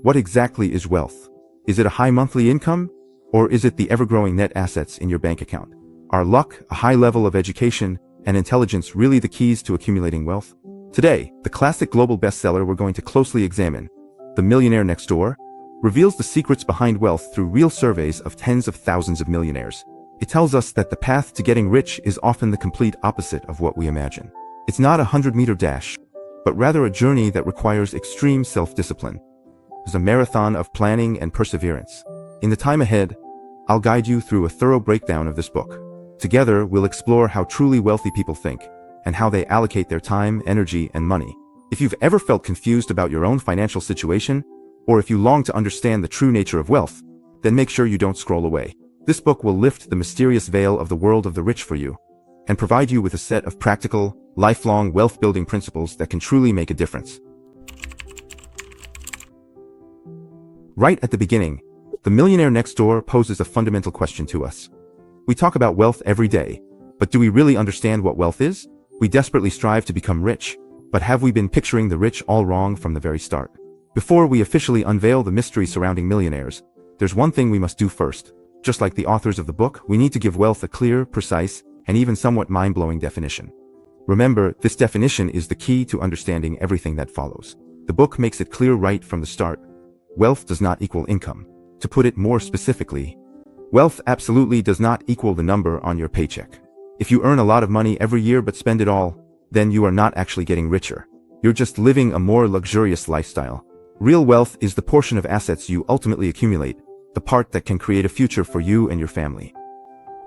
What exactly is wealth? Is it a high monthly income? Or is it the ever-growing net assets in your bank account? Are luck, a high level of education, and intelligence really the keys to accumulating wealth? Today, the classic global bestseller we're going to closely examine, The Millionaire Next Door, reveals the secrets behind wealth through real surveys of tens of thousands of millionaires. It tells us that the path to getting rich is often the complete opposite of what we imagine. It's not a 100-meter dash, but rather a journey that requires extreme self-discipline. It's a marathon of planning and perseverance. In the time ahead, I'll guide you through a thorough breakdown of this book. Together, we'll explore how truly wealthy people think and how they allocate their time, energy, and money. If you've ever felt confused about your own financial situation, or if you long to understand the true nature of wealth, then make sure you don't scroll away. This book will lift the mysterious veil of the world of the rich for you and provide you with a set of practical, lifelong wealth-building principles that can truly make a difference. Right at the beginning, The Millionaire Next Door poses a fundamental question to us. We talk about wealth every day, but do we really understand what wealth is? We desperately strive to become rich, but have we been picturing the rich all wrong from the very start? Before we officially unveil the mystery surrounding millionaires, there's one thing we must do first. Just like the authors of the book, we need to give wealth a clear, precise, and even somewhat mind-blowing definition. Remember, this definition is the key to understanding everything that follows. The book makes it clear right from the start. Wealth does not equal income. To put it more specifically, wealth absolutely does not equal the number on your paycheck. If you earn a lot of money every year but spend it all, then you are not actually getting richer. You're just living a more luxurious lifestyle. Real wealth is the portion of assets you ultimately accumulate, the part that can create a future for you and your family.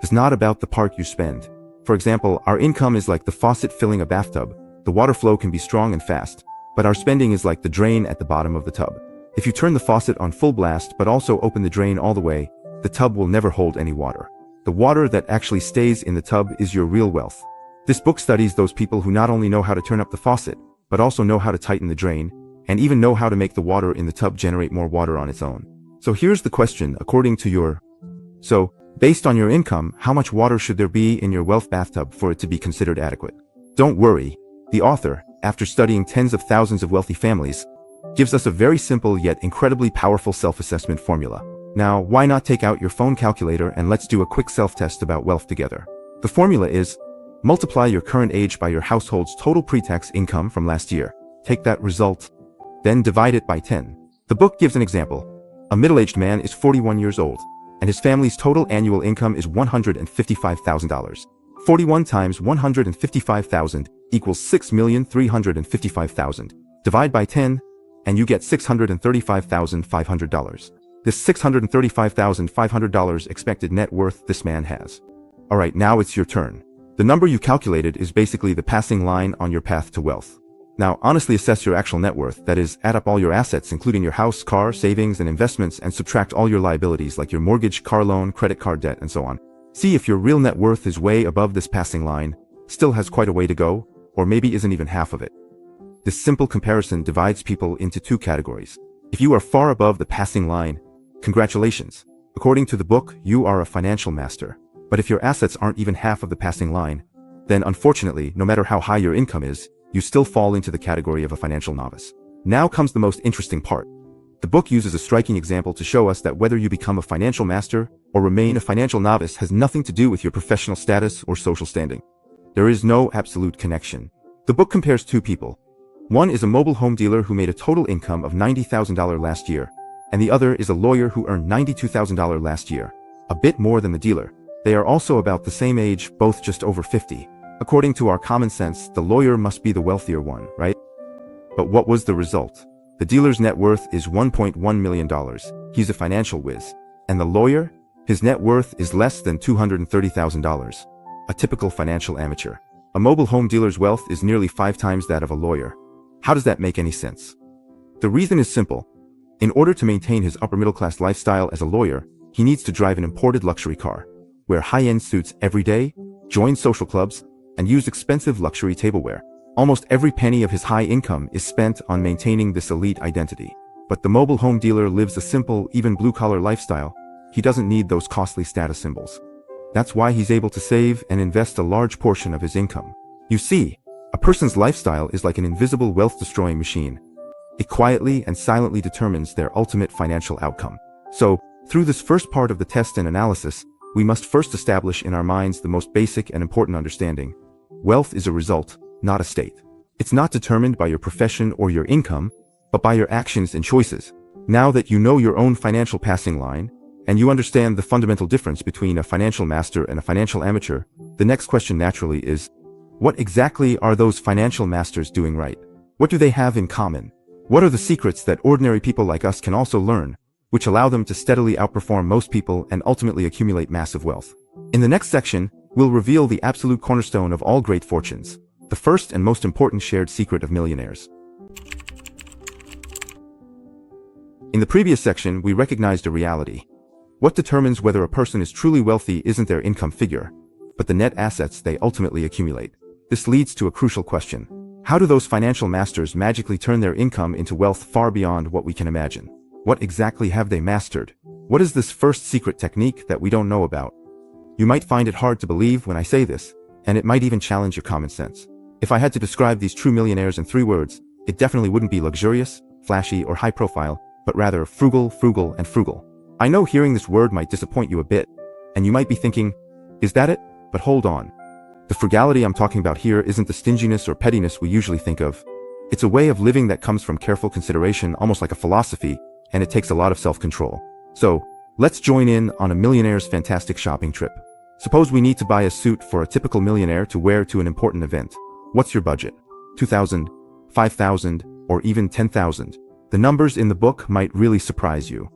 It's not about the part you spend. For example, our income is like the faucet filling a bathtub. The water flow can be strong and fast, but our spending is like the drain at the bottom of the tub. If you turn the faucet on full blast but also open the drain all the way, the tub will never hold any water. The water that actually stays in the tub is your real wealth. This book studies those people who not only know how to turn up the faucet, but also know how to tighten the drain, and even know how to make the water in the tub generate more water on its own. So here's the question, based on your income, how much water should there be in your wealth bathtub for it to be considered adequate? Don't worry, the author, after studying tens of thousands of wealthy families, gives us a very simple yet incredibly powerful self-assessment formula. Now, why not take out your phone calculator and let's do a quick self-test about wealth together. The formula is, multiply your current age by your household's total pre-tax income from last year. Take that result, then divide it by 10. The book gives an example. A middle-aged man is 41 years old, and his family's total annual income is $155,000. 41 times 155,000 equals $6,355,000. Divide by 10, and you get $635,500. This $635,500 expected net worth this man has. Alright, now it's your turn. The number you calculated is basically the passing line on your path to wealth. Now, honestly assess your actual net worth, that is, add up all your assets including your house, car, savings, and investments and subtract all your liabilities like your mortgage, car loan, credit card debt, and so on. See if your real net worth is way above this passing line, still has quite a way to go, or maybe isn't even half of it. This simple comparison divides people into two categories. If you are far above the passing line, congratulations. According to the book, you are a financial master. But if your assets aren't even half of the passing line, then unfortunately, no matter how high your income is, you still fall into the category of a financial novice. Now comes the most interesting part. The book uses a striking example to show us that whether you become a financial master or remain a financial novice has nothing to do with your professional status or social standing. There is no absolute connection. The book compares two people. One is a mobile home dealer who made a total income of $90,000 last year, and the other is a lawyer who earned $92,000 last year, a bit more than the dealer. They are also about the same age, both just over 50. According to our common sense, the lawyer must be the wealthier one, right? But what was the result? The dealer's net worth is $1.1 million. He's a financial whiz. And the lawyer? His net worth is less than $230,000. A typical financial amateur. A mobile home dealer's wealth is nearly 5 times that of a lawyer. How does that make any sense? The reason is simple. In order to maintain his upper middle class lifestyle as a lawyer, he needs to drive an imported luxury car, wear high-end suits every day, join social clubs, and use expensive luxury tableware. Almost every penny of his high income is spent on maintaining this elite identity. But the mobile home dealer lives a simple, even blue-collar lifestyle. He doesn't need those costly status symbols. That's why he's able to save and invest a large portion of his income. You see, a person's lifestyle is like an invisible wealth-destroying machine. It quietly and silently determines their ultimate financial outcome. So, through this first part of the test and analysis, we must first establish in our minds the most basic and important understanding. Wealth is a result, not a state. It's not determined by your profession or your income, but by your actions and choices. Now that you know your own financial passing line, and you understand the fundamental difference between a financial master and a financial amateur, the next question naturally is, what exactly are those financial masters doing right? What do they have in common? What are the secrets that ordinary people like us can also learn, which allow them to steadily outperform most people and ultimately accumulate massive wealth? In the next section, we'll reveal the absolute cornerstone of all great fortunes, the first and most important shared secret of millionaires. In the previous section, we recognized a reality. What determines whether a person is truly wealthy isn't their income figure, but the net assets they ultimately accumulate. This leads to a crucial question. How do those financial masters magically turn their income into wealth far beyond what we can imagine? What exactly have they mastered? What is this first secret technique that we don't know about? You might find it hard to believe when I say this, and it might even challenge your common sense. If I had to describe these true millionaires in 3 words, it definitely wouldn't be luxurious, flashy, or high profile, but rather frugal, frugal, and frugal. I know hearing this word might disappoint you a bit, and you might be thinking, is that it? But hold on. The frugality I'm talking about here isn't the stinginess or pettiness we usually think of. It's a way of living that comes from careful consideration, almost like a philosophy, and it takes a lot of self-control. So, let's join in on a millionaire's fantastic shopping trip. Suppose we need to buy a suit for a typical millionaire to wear to an important event. What's your budget? $2,000, $5,000, or even $10,000? The numbers in the book might really surprise you.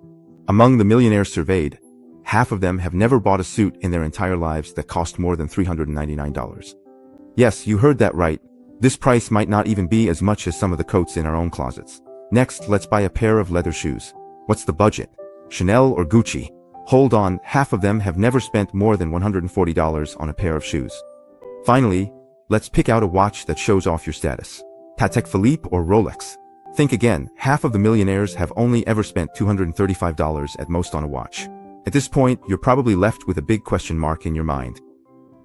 Among the millionaires surveyed, half of them have never bought a suit in their entire lives that cost more than $399. Yes, you heard that right. This price might not even be as much as some of the coats in our own closets. Next, let's buy a pair of leather shoes. What's the budget? Chanel or Gucci? Hold on, half of them have never spent more than $140 on a pair of shoes. Finally, let's pick out a watch that shows off your status. Patek Philippe or Rolex? Think again, half of the millionaires have only ever spent $235 at most on a watch. At this point, you're probably left with a big question mark in your mind.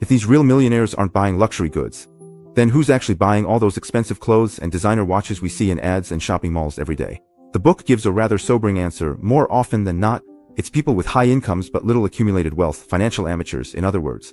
If these real millionaires aren't buying luxury goods, then who's actually buying all those expensive clothes and designer watches we see in ads and shopping malls every day? The book gives a rather sobering answer. More often than not, it's people with high incomes but little accumulated wealth, financial amateurs, in other words.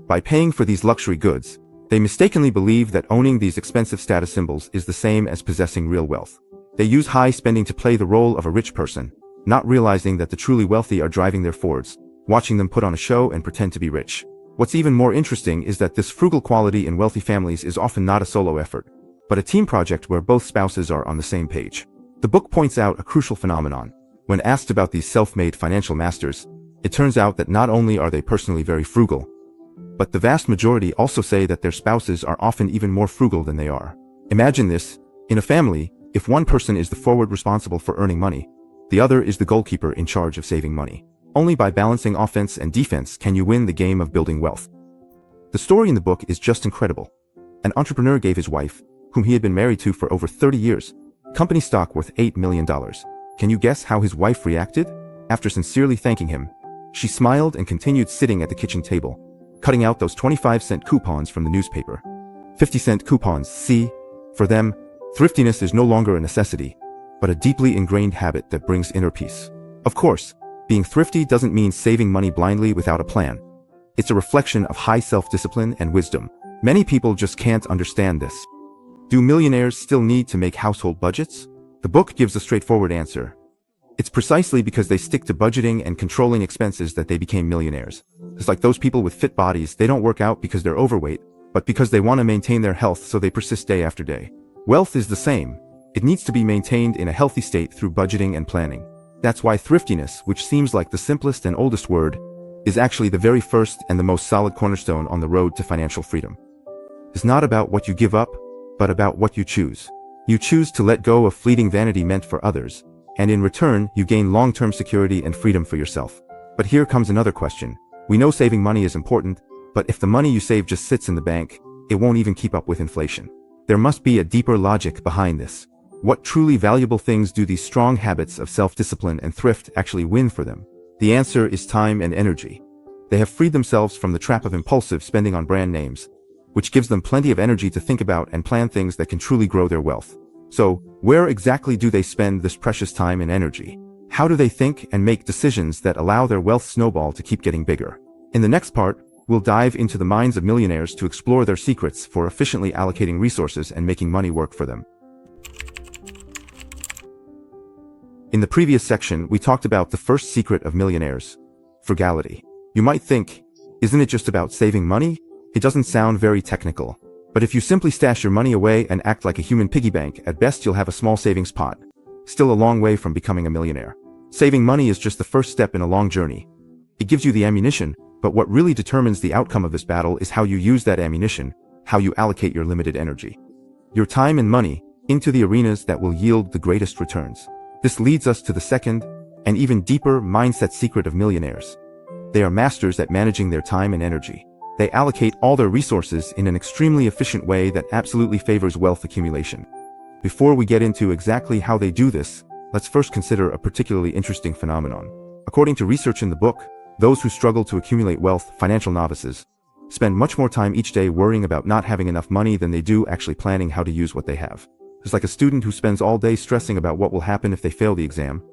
By paying for these luxury goods, they mistakenly believe that owning these expensive status symbols is the same as possessing real wealth. They use high spending to play the role of a rich person, not realizing that the truly wealthy are driving their Fords, watching them put on a show and pretend to be rich. What's even more interesting is that this frugal quality in wealthy families is often not a solo effort, but a team project where both spouses are on the same page. The book points out a crucial phenomenon. When asked about these self-made financial masters, it turns out that not only are they personally very frugal, but the vast majority also say that their spouses are often even more frugal than they are. Imagine this. In a family, if one person is the forward responsible for earning money, the other is the goalkeeper in charge of saving money. Only by balancing offense and defense can you win the game of building wealth. The story in the book is just incredible. An entrepreneur gave his wife, whom he had been married to for over 30 years, company stock worth $8 million. Can you guess how his wife reacted? After sincerely thanking him, she smiled and continued sitting at the kitchen table, cutting out those 25-cent coupons from the newspaper. 50-cent coupons, see? For them, thriftiness is no longer a necessity, but a deeply ingrained habit that brings inner peace. Of course, being thrifty doesn't mean saving money blindly without a plan. It's a reflection of high self-discipline and wisdom. Many people just can't understand this. Do millionaires still need to make household budgets? The book gives a straightforward answer. It's precisely because they stick to budgeting and controlling expenses that they became millionaires. It's like those people with fit bodies, they don't work out because they're overweight, but because they want to maintain their health, so they persist day after day. Wealth is the same. It needs to be maintained in a healthy state through budgeting and planning. That's why thriftiness, which seems like the simplest and oldest word, is actually the very first and the most solid cornerstone on the road to financial freedom. It's not about what you give up, but about what you choose. You choose to let go of fleeting vanity meant for others, and in return, you gain long-term security and freedom for yourself. But here comes another question. We know saving money is important, but if the money you save just sits in the bank, it won't even keep up with inflation. There must be a deeper logic behind this. What truly valuable things do these strong habits of self-discipline and thrift actually win for them? The answer is time and energy. They have freed themselves from the trap of impulsive spending on brand names, which gives them plenty of energy to think about and plan things that can truly grow their wealth. So, where exactly do they spend this precious time and energy? How do they think and make decisions that allow their wealth snowball to keep getting bigger? In the next part, we'll dive into the minds of millionaires to explore their secrets for efficiently allocating resources and making money work for them. In the previous section, we talked about the first secret of millionaires: frugality. You might think, isn't it just about saving money? It doesn't sound very technical. But if you simply stash your money away and act like a human piggy bank, at best you'll have a small savings pot. Still a long way from becoming a millionaire. Saving money is just the first step in a long journey. It gives you the ammunition, but what really determines the outcome of this battle is how you use that ammunition, how you allocate your limited energy, your time and money, into the arenas that will yield the greatest returns. This leads us to the second, and even deeper mindset secret of millionaires. They are masters at managing their time and energy. They allocate all their resources in an extremely efficient way that absolutely favors wealth accumulation. Before we get into exactly how they do this, let's first consider a particularly interesting phenomenon. According to research in the book, those who struggle to accumulate wealth, financial novices, spend much more time each day worrying about not having enough money than they do actually planning how to use what they have. It's like a student who spends all day stressing about what will happen if they fail the exam,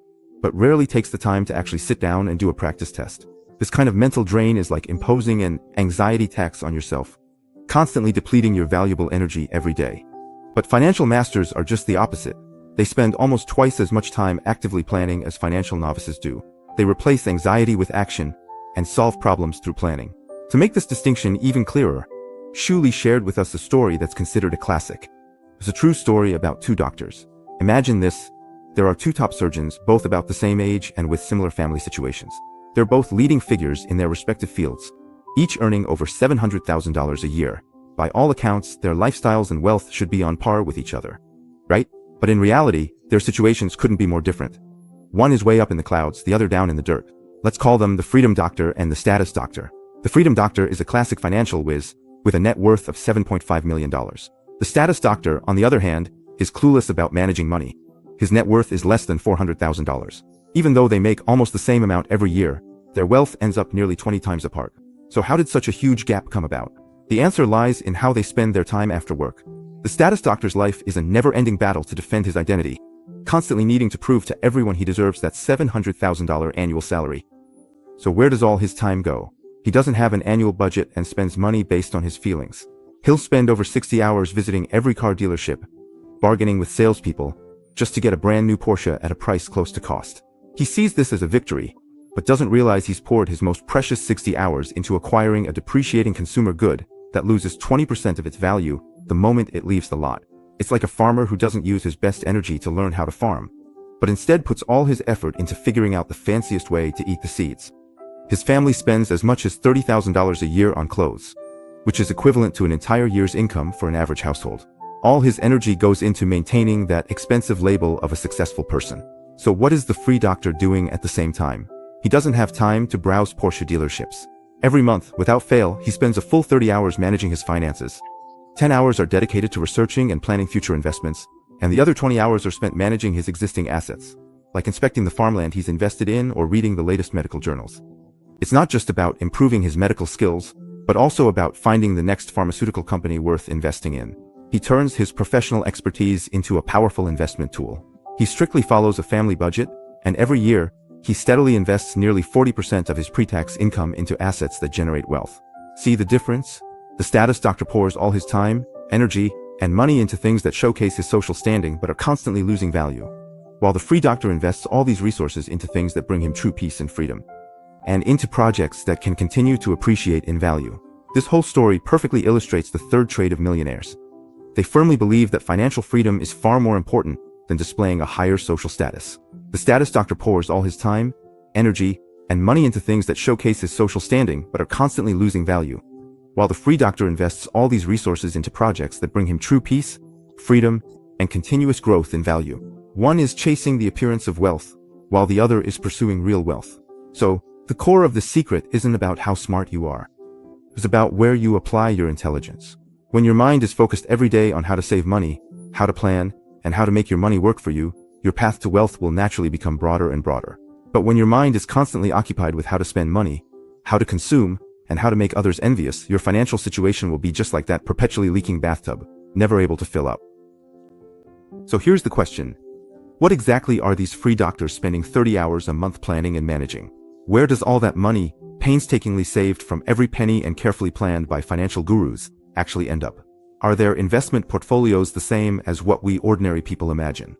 but rarely takes the time to actually sit down and do a practice test. This kind of mental drain is like imposing an anxiety tax on yourself, constantly depleting your valuable energy every day. But financial masters are just the opposite. They spend almost twice as much time actively planning as financial novices do. They replace anxiety with action and solve problems through planning. To make this distinction even clearer, Shuli shared with us a story that's considered a classic. It's a true story about two doctors. Imagine this: there are two top surgeons, both about the same age and with similar family situations. They're both leading figures in their respective fields, each earning over $700,000 a year. By all accounts, their lifestyles and wealth should be on par with each other, right? But in reality, their situations couldn't be more different. One is way up in the clouds, the other down in the dirt. Let's call them the Freedom Doctor and the Status Doctor. The Freedom Doctor is a classic financial whiz with a net worth of $7.5 million. The Status Doctor, on the other hand, is clueless about managing money. His net worth is less than $400,000. Even though they make almost the same amount every year, their wealth ends up nearly 20 times apart. So how did such a huge gap come about? The answer lies in how they spend their time after work. The Status Doctor's life is a never-ending battle to defend his identity, constantly needing to prove to everyone he deserves that $700,000 annual salary. So where does all his time go? He doesn't have an annual budget and spends money based on his feelings. He'll spend over 60 hours visiting every car dealership, bargaining with salespeople, just to get a brand new Porsche at a price close to cost. He sees this as a victory, but doesn't realize he's poured his most precious 60 hours into acquiring a depreciating consumer good that loses 20% of its value the moment it leaves the lot. It's like a farmer who doesn't use his best energy to learn how to farm, but instead puts all his effort into figuring out the fanciest way to eat the seeds. His family spends as much as $30,000 a year on clothes, which is equivalent to an entire year's income for an average household. All his energy goes into maintaining that expensive label of a successful person. So what is the Free Doctor doing at the same time? He doesn't have time to browse Porsche dealerships. Every month, without fail, he spends a full 30 hours managing his finances. 10 hours are dedicated to researching and planning future investments, and the other 20 hours are spent managing his existing assets, like inspecting the farmland he's invested in or reading the latest medical journals. It's not just about improving his medical skills, but also about finding the next pharmaceutical company worth investing in. He turns his professional expertise into a powerful investment tool. He strictly follows a family budget, and every year, he steadily invests nearly 40% of his pre-tax income into assets that generate wealth. See the difference? The Status Doctor pours all his time, energy, and money into things that showcase his social standing but are constantly losing value, while the Free Doctor invests all these resources into things that bring him true peace and freedom, and into projects that can continue to appreciate in value. This whole story perfectly illustrates the third trait of millionaires. They firmly believe that financial freedom is far more important than displaying a higher social status. The Status Doctor pours all his time, energy, and money into things that showcase his social standing but are constantly losing value, while the Free Doctor invests all these resources into projects that bring him true peace, freedom, and continuous growth in value. One is chasing the appearance of wealth, while the other is pursuing real wealth. So, the core of the secret isn't about how smart you are. It's about where you apply your intelligence. When your mind is focused every day on how to save money, how to plan, and how to make your money work for you, your path to wealth will naturally become broader and broader. But when your mind is constantly occupied with how to spend money, how to consume, and how to make others envious, your financial situation will be just like that perpetually leaking bathtub, never able to fill up. So here's the question. What exactly are these free doctors spending 30 hours a month planning and managing? Where does all that money, painstakingly saved from every penny and carefully planned by financial gurus, actually end up? Are their investment portfolios the same as what we ordinary people imagine?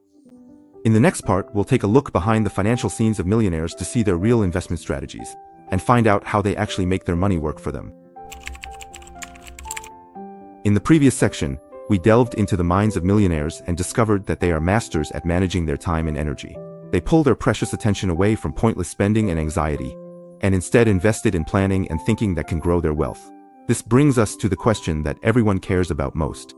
In the next part, we'll take a look behind the financial scenes of millionaires to see their real investment strategies and find out how they actually make their money work for them. In the previous section, we delved into the minds of millionaires and discovered that they are masters at managing their time and energy. They pull their precious attention away from pointless spending and anxiety, and instead invest it in planning and thinking that can grow their wealth. This brings us to the question that everyone cares about most.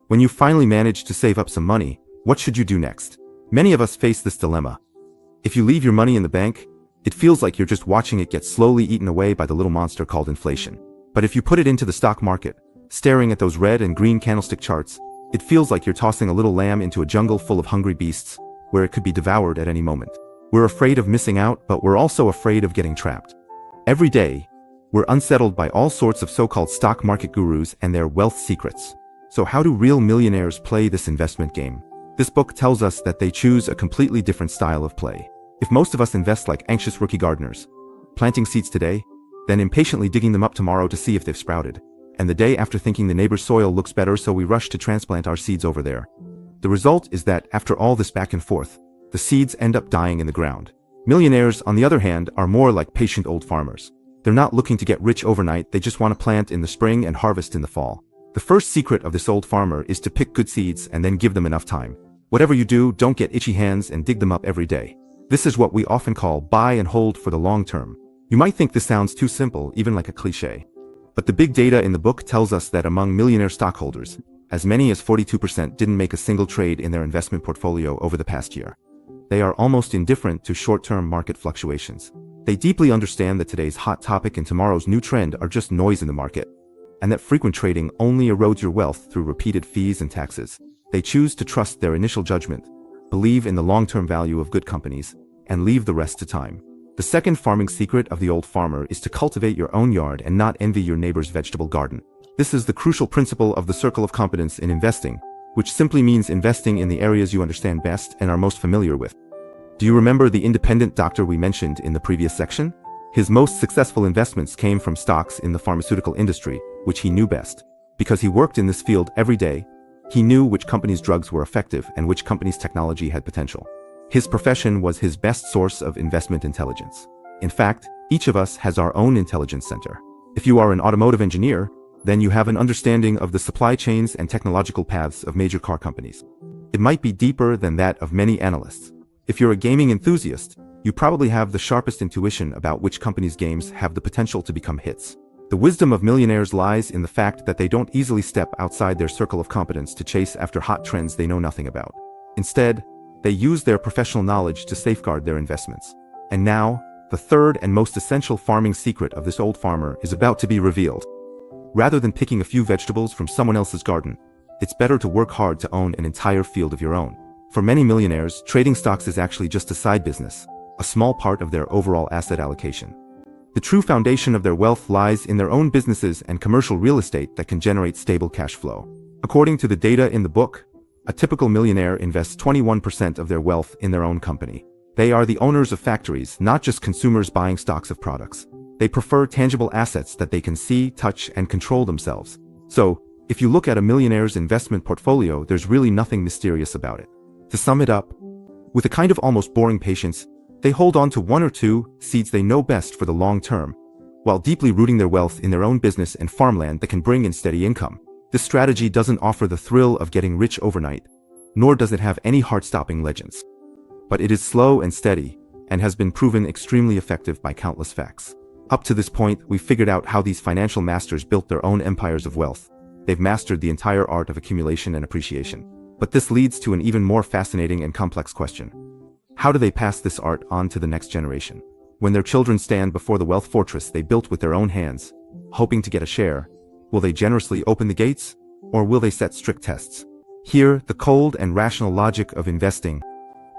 When you finally manage to save up some money, what should you do next? Many of us face this dilemma. If you leave your money in the bank, it feels like you're just watching it get slowly eaten away by the little monster called inflation. But if you put it into the stock market, staring at those red and green candlestick charts, it feels like you're tossing a little lamb into a jungle full of hungry beasts, where it could be devoured at any moment. We're afraid of missing out, but we're also afraid of getting trapped. Every day, we're unsettled by all sorts of so-called stock market gurus and their wealth secrets. So how do real millionaires play this investment game? This book tells us that they choose a completely different style of play. If most of us invest like anxious rookie gardeners, planting seeds today, then impatiently digging them up tomorrow to see if they've sprouted, and the day after thinking the neighbor's soil looks better so we rush to transplant our seeds over there. The result is that after all this back and forth, the seeds end up dying in the ground. Millionaires, on the other hand, are more like patient old farmers. They're not looking to get rich overnight, they just want to plant in the spring and harvest in the fall. The first secret of this old farmer is to pick good seeds and then give them enough time. Whatever you do, don't get itchy hands and dig them up every day. This is what we often call buy and hold for the long term. You might think this sounds too simple, even like a cliche. But the big data in the book tells us that among millionaire stockholders, as many as 42% didn't make a single trade in their investment portfolio over the past year. They are almost indifferent to short-term market fluctuations. They deeply understand that today's hot topic and tomorrow's new trend are just noise in the market, and that frequent trading only erodes your wealth through repeated fees and taxes. They choose to trust their initial judgment, believe in the long-term value of good companies, and leave the rest to time. The second farming secret of the old farmer is to cultivate your own yard and not envy your neighbor's vegetable garden. This is the crucial principle of the circle of competence in investing, which simply means investing in the areas you understand best and are most familiar with. Do you remember the independent doctor we mentioned in the previous section? His most successful investments came from stocks in the pharmaceutical industry, which he knew best. Because he worked in this field every day, he knew which companies' drugs were effective and which companies' technology had potential. His profession was his best source of investment intelligence. In fact, each of us has our own intelligence center. If you are an automotive engineer, then you have an understanding of the supply chains and technological paths of major car companies. It might be deeper than that of many analysts. If you're a gaming enthusiast, you probably have the sharpest intuition about which companies' games have the potential to become hits. The wisdom of millionaires lies in the fact that they don't easily step outside their circle of competence to chase after hot trends they know nothing about. Instead, they use their professional knowledge to safeguard their investments. And now, the third and most essential farming secret of this old farmer is about to be revealed. Rather than picking a few vegetables from someone else's garden, it's better to work hard to own an entire field of your own. For many millionaires, trading stocks is actually just a side business, a small part of their overall asset allocation. The true foundation of their wealth lies in their own businesses and commercial real estate that can generate stable cash flow. According to the data in the book, a typical millionaire invests 21% of their wealth in their own company. They are the owners of factories, not just consumers buying stocks of products. They prefer tangible assets that they can see, touch, and control themselves. So, if you look at a millionaire's investment portfolio, there's really nothing mysterious about it. To sum it up, with a kind of almost boring patience, they hold on to one or two seeds they know best for the long term, while deeply rooting their wealth in their own business and farmland that can bring in steady income. This strategy doesn't offer the thrill of getting rich overnight, nor does it have any heart-stopping legends. But it is slow and steady, and has been proven extremely effective by countless facts. Up to this point, we've figured out how these financial masters built their own empires of wealth. They've mastered the entire art of accumulation and appreciation. But this leads to an even more fascinating and complex question. How do they pass this art on to the next generation? When their children stand before the wealth fortress they built with their own hands, hoping to get a share, will they generously open the gates, or will they set strict tests? Here, the cold and rational logic of investing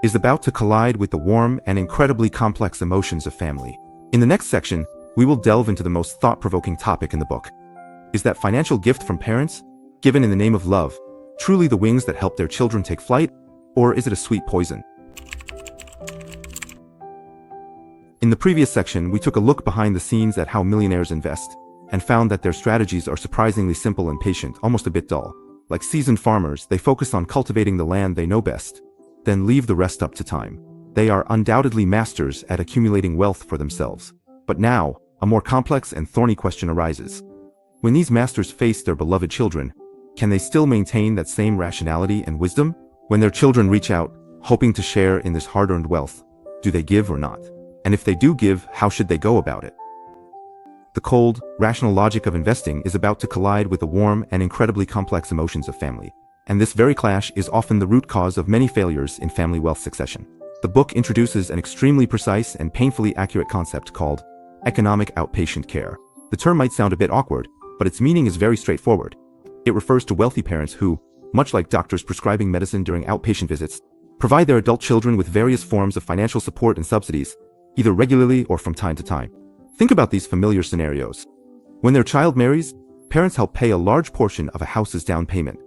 is about to collide with the warm and incredibly complex emotions of family. In the next section, we will delve into the most thought-provoking topic in the book. Is that financial gift from parents, given in the name of love, truly the wings that help their children take flight, or is it a sweet poison? In the previous section, we took a look behind the scenes at how millionaires invest, and found that their strategies are surprisingly simple and patient, almost a bit dull. Like seasoned farmers, they focus on cultivating the land they know best, then leave the rest up to time. They are undoubtedly masters at accumulating wealth for themselves. But now, a more complex and thorny question arises. When these masters face their beloved children, can they still maintain that same rationality and wisdom? When their children reach out, hoping to share in this hard-earned wealth, do they give or not? And if they do give, how should they go about it? The cold, rational logic of investing is about to collide with the warm and incredibly complex emotions of family. And this very clash is often the root cause of many failures in family wealth succession. The book introduces an extremely precise and painfully accurate concept called economic outpatient care. The term might sound a bit awkward, but its meaning is very straightforward. It refers to wealthy parents who, much like doctors prescribing medicine during outpatient visits, provide their adult children with various forms of financial support and subsidies, either regularly or from time to time. Think about these familiar scenarios. When their child marries, parents help pay a large portion of a house's down payment.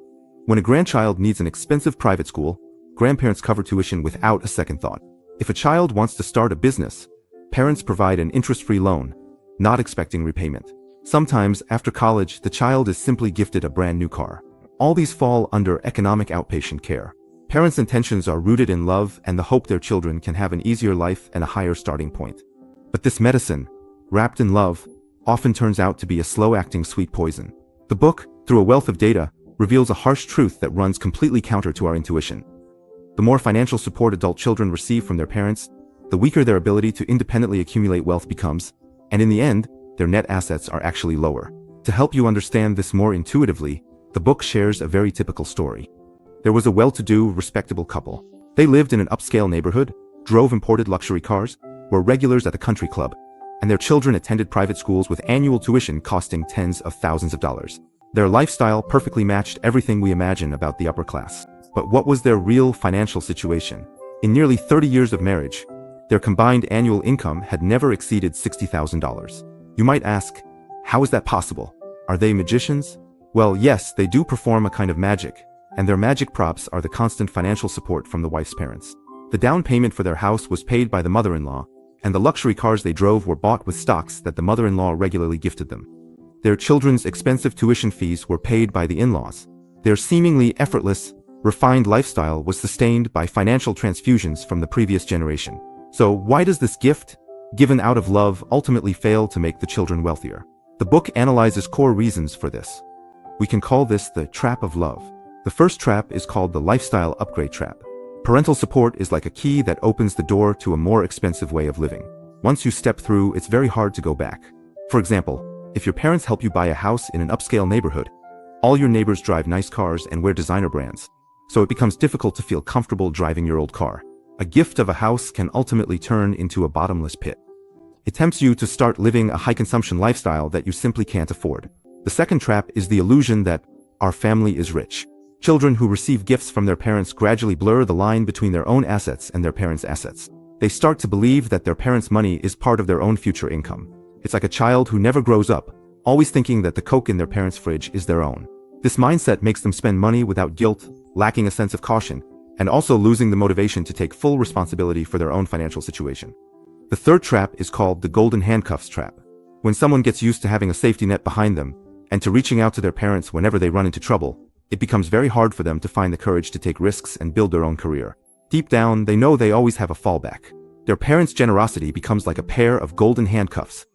When a grandchild needs an expensive private school, grandparents cover tuition without a second thought. If a child wants to start a business, parents provide an interest-free loan, not expecting repayment. Sometimes, after college, the child is simply gifted a brand new car. All these fall under economic outpatient care. Parents' intentions are rooted in love and the hope their children can have an easier life and a higher starting point. But this medicine, wrapped in love, often turns out to be a slow-acting sweet poison. The book, through a wealth of data, reveals a harsh truth that runs completely counter to our intuition. The more financial support adult children receive from their parents, the weaker their ability to independently accumulate wealth becomes, and in the end, their net assets are actually lower. To help you understand this more intuitively, the book shares a very typical story. There was a well-to-do, respectable couple. They lived in an upscale neighborhood, drove imported luxury cars, were regulars at the country club, and their children attended private schools with annual tuition costing tens of thousands of dollars. Their lifestyle perfectly matched everything we imagine about the upper class. But what was their real financial situation? In nearly 30 years of marriage, their combined annual income had never exceeded $60,000. You might ask, how is that possible? Are they magicians? Well, yes, they do perform a kind of magic, and their magic props are the constant financial support from the wife's parents. The down payment for their house was paid by the mother-in-law, and the luxury cars they drove were bought with stocks that the mother-in-law regularly gifted them. Their children's expensive tuition fees were paid by the in-laws. Their seemingly effortless, refined lifestyle was sustained by financial transfusions from the previous generation. So why does this gift, given out of love, ultimately fail to make the children wealthier? The book analyzes core reasons for this. We can call this the trap of love. The first trap is called the lifestyle upgrade trap. Parental support is like a key that opens the door to a more expensive way of living. Once you step through, it's very hard to go back. For example, if your parents help you buy a house in an upscale neighborhood, all your neighbors drive nice cars and wear designer brands, so it becomes difficult to feel comfortable driving your old car. A gift of a house can ultimately turn into a bottomless pit. It tempts you to start living a high-consumption lifestyle that you simply can't afford. The second trap is the illusion that our family is rich. Children who receive gifts from their parents gradually blur the line between their own assets and their parents' assets. They start to believe that their parents' money is part of their own future income. It's like a child who never grows up, always thinking that the Coke in their parents' fridge is their own. This mindset makes them spend money without guilt, lacking a sense of caution, and also losing the motivation to take full responsibility for their own financial situation. The third trap is called the golden handcuffs trap. When someone gets used to having a safety net behind them, and to reaching out to their parents whenever they run into trouble, it becomes very hard for them to find the courage to take risks and build their own career. Deep down, they know they always have a fallback. Their parents' generosity becomes like a pair of golden handcuffs,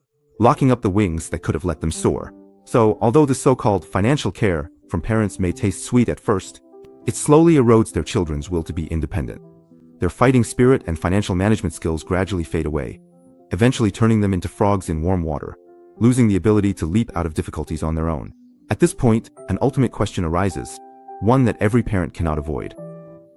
locking up the wings that could have let them soar. So, although the so-called financial care from parents may taste sweet at first, it slowly erodes their children's will to be independent. Their fighting spirit and financial management skills gradually fade away, eventually turning them into frogs in warm water, losing the ability to leap out of difficulties on their own. At this point, an ultimate question arises, one that every parent cannot avoid.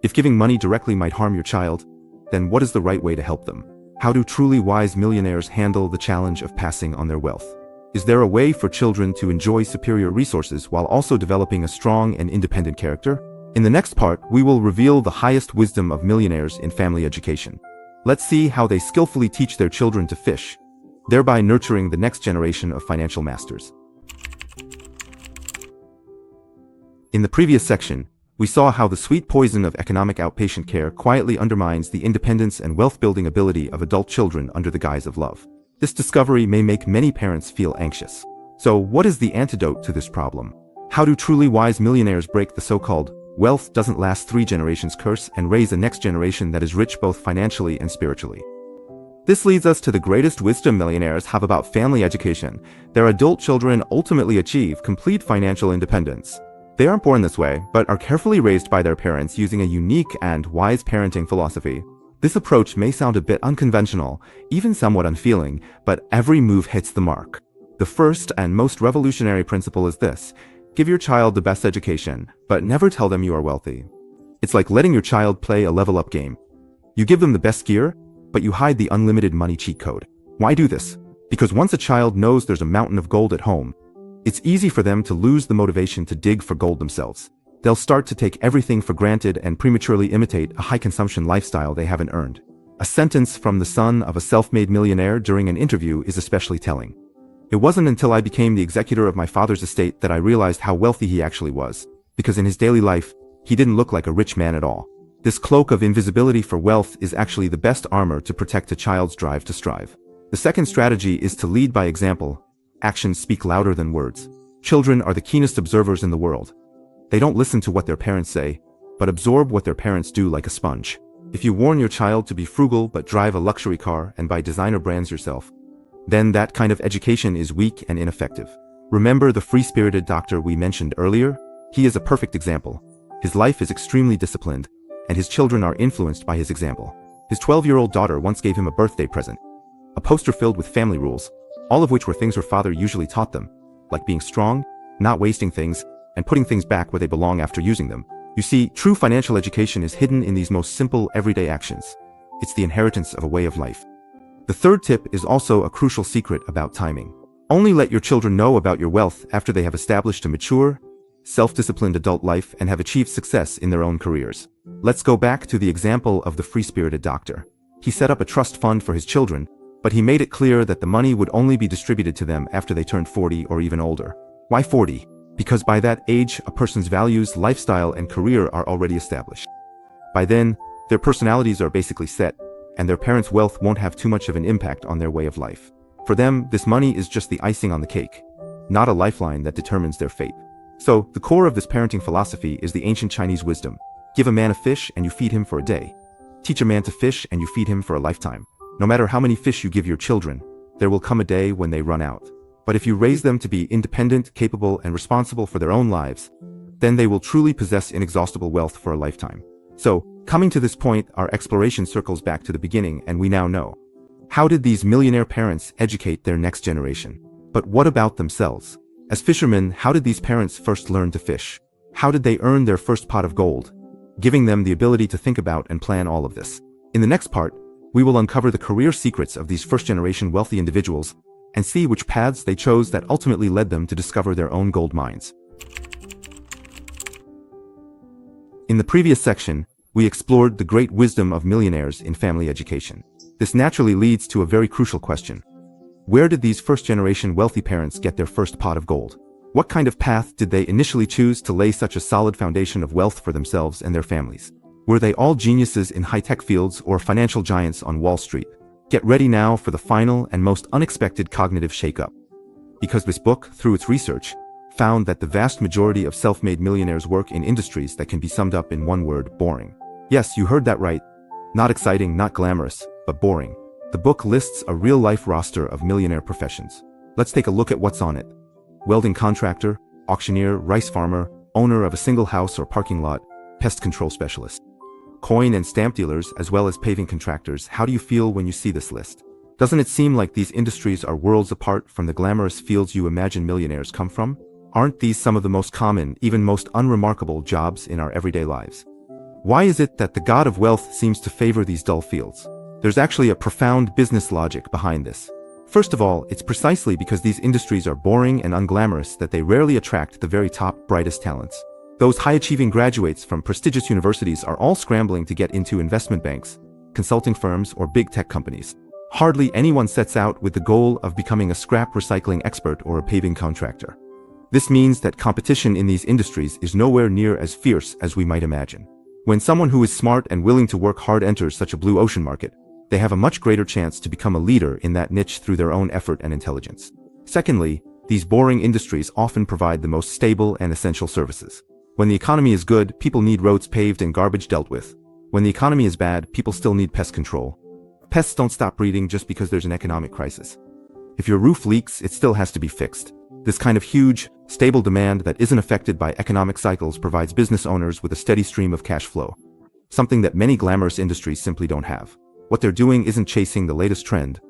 If giving money directly might harm your child, then what is the right way to help them? How do truly wise millionaires handle the challenge of passing on their wealth? Is there a way for children to enjoy superior resources while also developing a strong and independent character? In the next part, we will reveal the highest wisdom of millionaires in family education. Let's see how they skillfully teach their children to fish, thereby nurturing the next generation of financial masters. In the previous section, we saw how the sweet poison of economic outpatient care quietly undermines the independence and wealth-building ability of adult children under the guise of love. This discovery may make many parents feel anxious. So, what is the antidote to this problem? How do truly wise millionaires break the so-called wealth doesn't last 3 generations curse and raise a next generation that is rich both financially and spiritually? This leads us to the greatest wisdom millionaires have about family education. Their adult children ultimately achieve complete financial independence. They aren't born this way, but are carefully raised by their parents using a unique and wise parenting philosophy. This approach may sound a bit unconventional, even somewhat unfeeling, but every move hits the mark. The first and most revolutionary principle is this: give your child the best education, but never tell them you are wealthy. It's like letting your child play a level-up game. You give them the best gear, but you hide the unlimited money cheat code. Why do this? Because once a child knows there's a mountain of gold at home, it's easy for them to lose the motivation to dig for gold themselves. They'll start to take everything for granted and prematurely imitate a high-consumption lifestyle they haven't earned. A sentence from the son of a self-made millionaire during an interview is especially telling. It wasn't until I became the executor of my father's estate that I realized how wealthy he actually was, because in his daily life, he didn't look like a rich man at all. This cloak of invisibility for wealth is actually the best armor to protect a child's drive to strive. The second strategy is to lead by example. Actions speak louder than words. Children are the keenest observers in the world. They don't listen to what their parents say, but absorb what their parents do like a sponge. If you warn your child to be frugal but drive a luxury car and buy designer brands yourself, then that kind of education is weak and ineffective. Remember the free-spirited doctor we mentioned earlier? He is a perfect example. His life is extremely disciplined, and his children are influenced by his example. His 12-year-old daughter once gave him a birthday present, a poster filled with family rules, all of which were things her father usually taught them, like being strong, not wasting things, and putting things back where they belong after using them. You see, true financial education is hidden in these most simple, everyday actions. It's the inheritance of a way of life. The third tip is also a crucial secret about timing. Only let your children know about your wealth after they have established a mature, self-disciplined adult life and have achieved success in their own careers. Let's go back to the example of the free-spirited doctor. He set up a trust fund for his children, but he made it clear that the money would only be distributed to them after they turned 40 or even older. Why 40? Because by that age, a person's values, lifestyle, and career are already established. By then, their personalities are basically set, and their parents' wealth won't have too much of an impact on their way of life. For them, this money is just the icing on the cake, not a lifeline that determines their fate. So, the core of this parenting philosophy is the ancient Chinese wisdom. Give a man a fish and you feed him for a day. Teach a man to fish and you feed him for a lifetime. No matter how many fish you give your children, there will come a day when they run out. But if you raise them to be independent, capable, and responsible for their own lives, then they will truly possess inexhaustible wealth for a lifetime. So, coming to this point, our exploration circles back to the beginning, and we now know. How did these millionaire parents educate their next generation? But what about themselves? As fishermen, how did these parents first learn to fish? How did they earn their first pot of gold? Giving them the ability to think about and plan all of this. In the next part, we will uncover the career secrets of these first-generation wealthy individuals and see which paths they chose that ultimately led them to discover their own gold mines. In the previous section, we explored the great wisdom of millionaires in family education. This naturally leads to a very crucial question. Where did these first-generation wealthy parents get their first pot of gold? What kind of path did they initially choose to lay such a solid foundation of wealth for themselves and their families? Were they all geniuses in high-tech fields or financial giants on Wall Street? Get ready now for the final and most unexpected cognitive shakeup. Because this book, through its research, found that the vast majority of self-made millionaires work in industries that can be summed up in one word: boring. Yes, you heard that right. Not exciting, not glamorous, but boring. The book lists a real-life roster of millionaire professions. Let's take a look at what's on it. Welding contractor, auctioneer, rice farmer, owner of a single house or parking lot, pest control specialist. Coin and stamp dealers, as well as paving contractors. How do you feel when you see this list? Doesn't it seem like these industries are worlds apart from the glamorous fields you imagine millionaires come from? Aren't these some of the most common, even most unremarkable jobs in our everyday lives? Why is it that the god of wealth seems to favor these dull fields? There's actually a profound business logic behind this. First of all, it's precisely because these industries are boring and unglamorous that they rarely attract the very top, brightest talents. Those high-achieving graduates from prestigious universities are all scrambling to get into investment banks, consulting firms, or big tech companies. Hardly anyone sets out with the goal of becoming a scrap recycling expert or a paving contractor. This means that competition in these industries is nowhere near as fierce as we might imagine. When someone who is smart and willing to work hard enters such a blue ocean market, they have a much greater chance to become a leader in that niche through their own effort and intelligence. Secondly, these boring industries often provide the most stable and essential services. When the economy is good, people need roads paved and garbage dealt with. When the economy is bad, people still need pest control. Pests don't stop breeding just because there's an economic crisis. If your roof leaks, it still has to be fixed. This kind of huge, stable demand that isn't affected by economic cycles provides business owners with a steady stream of cash flow, something that many glamorous industries simply don't have. What they're doing isn't chasing the latest trend,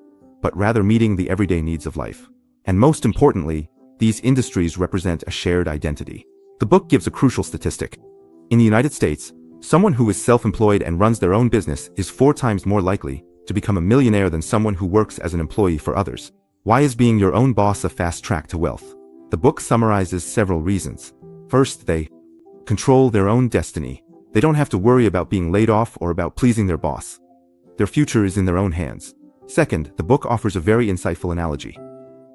but rather meeting the everyday needs of life. And most importantly, these industries represent a shared identity. The book gives a crucial statistic. In the United States, someone who is self-employed and runs their own business is 4 times more likely to become a millionaire than someone who works as an employee for others. Why is being your own boss a fast track to wealth? The book summarizes several reasons. First, they control their own destiny. They don't have to worry about being laid off or about pleasing their boss. Their future is in their own hands. Second, the book offers a very insightful analogy.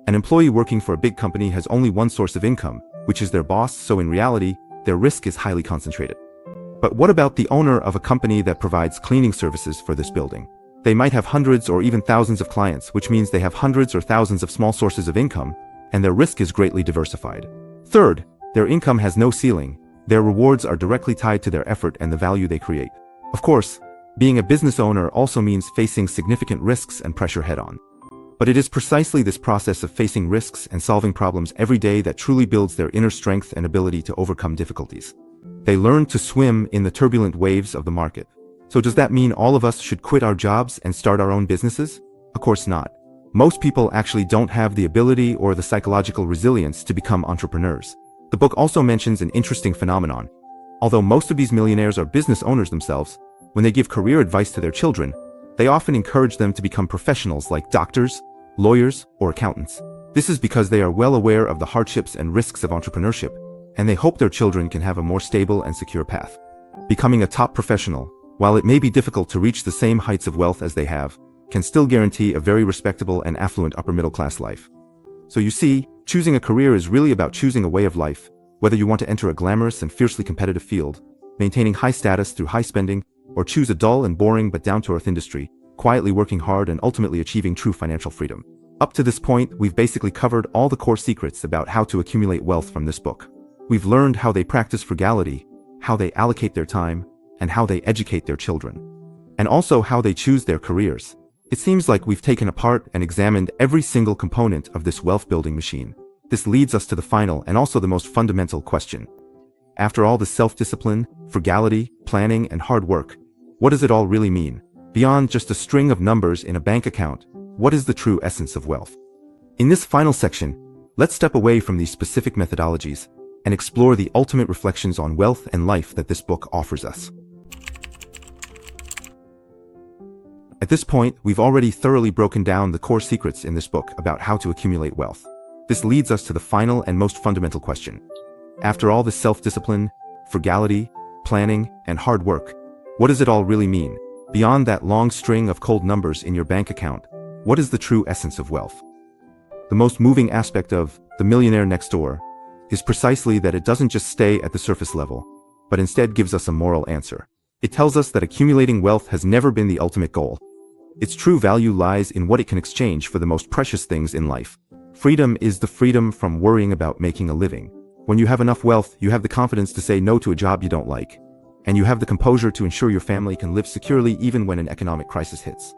An employee working for a big company has only one source of income, which is their boss, so in reality, their risk is highly concentrated. But what about the owner of a company that provides cleaning services for this building? They might have hundreds or even thousands of clients, which means they have hundreds or thousands of small sources of income, and their risk is greatly diversified. Third, their income has no ceiling. Their rewards are directly tied to their effort and the value they create. Of course, being a business owner also means facing significant risks and pressure head-on. But it is precisely this process of facing risks and solving problems every day that truly builds their inner strength and ability to overcome difficulties. They learn to swim in the turbulent waves of the market. So does that mean all of us should quit our jobs and start our own businesses? Of course not. Most people actually don't have the ability or the psychological resilience to become entrepreneurs. The book also mentions an interesting phenomenon. Although most of these millionaires are business owners themselves, when they give career advice to their children, they often encourage them to become professionals like doctors, lawyers, or accountants. This is because they are well aware of the hardships and risks of entrepreneurship, and they hope their children can have a more stable and secure path. Becoming a top professional, while it may be difficult to reach the same heights of wealth as they have, can still guarantee a very respectable and affluent upper-middle-class life. So you see, choosing a career is really about choosing a way of life, whether you want to enter a glamorous and fiercely competitive field, maintaining high status through high spending, or choose a dull and boring but down-to-earth industry, quietly working hard and ultimately achieving true financial freedom. Up to this point, we've basically covered all the core secrets about how to accumulate wealth from this book. We've learned how they practice frugality, how they allocate their time, and how they educate their children. And also how they choose their careers. It seems like we've taken apart and examined every single component of this wealth-building machine. This leads us to the final and also the most fundamental question. After all the self-discipline, frugality, planning, and hard work, what does it all really mean? Beyond just a string of numbers in a bank account, what is the true essence of wealth? In this final section, let's step away from these specific methodologies and explore the ultimate reflections on wealth and life that this book offers us. At this point, we've already thoroughly broken down the core secrets in this book about how to accumulate wealth. This leads us to the final and most fundamental question. After all the self-discipline, frugality, planning, and hard work, what does it all really mean? Beyond that long string of cold numbers in your bank account, what is the true essence of wealth? The most moving aspect of The Millionaire Next Door is precisely that it doesn't just stay at the surface level, but instead gives us a moral answer. It tells us that accumulating wealth has never been the ultimate goal. Its true value lies in what it can exchange for the most precious things in life. Freedom is the freedom from worrying about making a living. When you have enough wealth, you have the confidence to say no to a job you don't like. And you have the composure to ensure your family can live securely even when an economic crisis hits.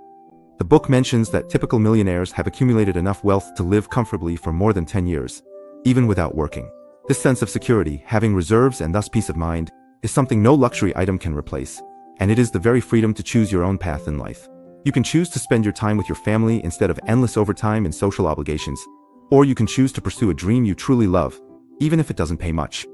The book mentions that typical millionaires have accumulated enough wealth to live comfortably for more than 10 years, even without working. This sense of security, having reserves and thus peace of mind, is something no luxury item can replace, and it is the very freedom to choose your own path in life. You can choose to spend your time with your family instead of endless overtime and social obligations, or you can choose to pursue a dream you truly love, even if it doesn't pay much.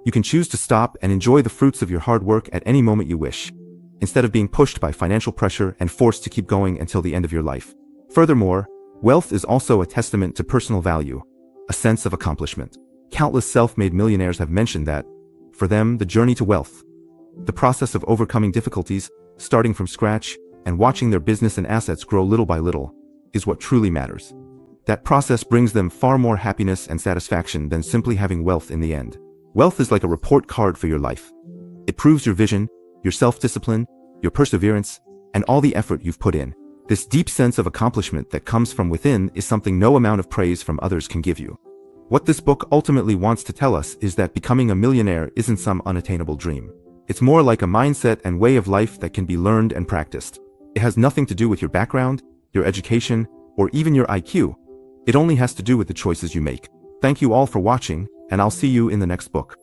You can choose to stop and enjoy the fruits of your hard work at any moment you wish, instead of being pushed by financial pressure and forced to keep going until the end of your life. Furthermore, wealth is also a testament to personal value, a sense of accomplishment. Countless self-made millionaires have mentioned that, for them, the journey to wealth, the process of overcoming difficulties, starting from scratch, and watching their business and assets grow little by little, is what truly matters. That process brings them far more happiness and satisfaction than simply having wealth in the end. Wealth is like a report card for your life. It proves your vision, your self-discipline, your perseverance, and all the effort you've put in. This deep sense of accomplishment that comes from within is something no amount of praise from others can give you. What this book ultimately wants to tell us is that becoming a millionaire isn't some unattainable dream. It's more like a mindset and way of life that can be learned and practiced. It has nothing to do with your background, your education, or even your IQ. It only has to do with the choices you make. Thank you all for watching, and I'll see you in the next book.